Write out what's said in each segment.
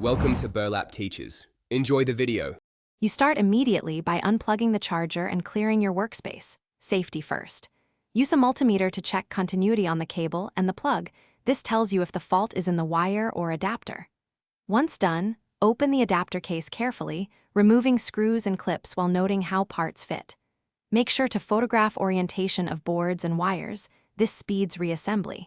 Welcome to Burlap Teachers. Enjoy the video. You start immediately by unplugging the charger and clearing your workspace. Safety first. Use a multimeter to check continuity on the cable and the plug. This tells you if the fault is in the wire or adapter. Once done, open the adapter case carefully, removing screws and clips while noting how parts fit. Make sure to photograph orientation of boards and wires. This speeds reassembly.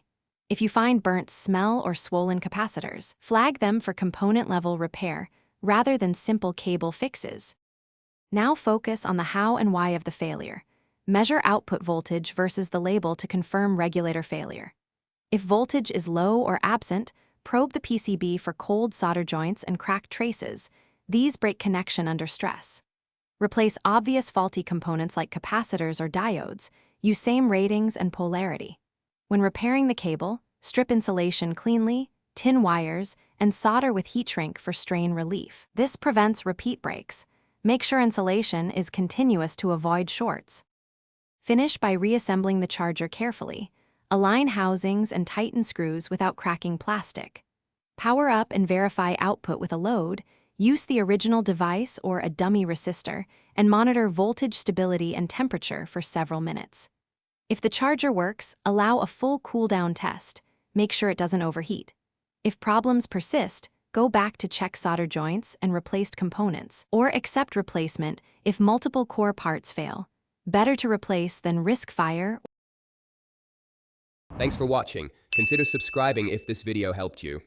If you find burnt smell or swollen capacitors, flag them for component-level repair rather than simple cable fixes. Now focus on the how and why of the failure. Measure output voltage versus the label to confirm regulator failure. If voltage is low or absent, probe the PCB for cold solder joints and cracked traces. These break connection under stress. Replace obvious faulty components like capacitors or diodes. Use same ratings and polarity. When repairing the cable, strip insulation cleanly, tin wires, and solder with heat shrink for strain relief. This prevents repeat breaks. Make sure insulation is continuous to avoid shorts. Finish by reassembling the charger carefully. Align housings and tighten screws without cracking plastic. Power up and verify output with a load. Use the original device or a dummy resistor, and monitor voltage stability and temperature for several minutes. If the charger works, allow a full cool-down test. Make sure it doesn't overheat. If problems persist, go back to check solder joints and replaced components, or accept replacement if multiple core parts fail. Better to replace than risk fire. Thanks for watching. Consider subscribing if this video helped you.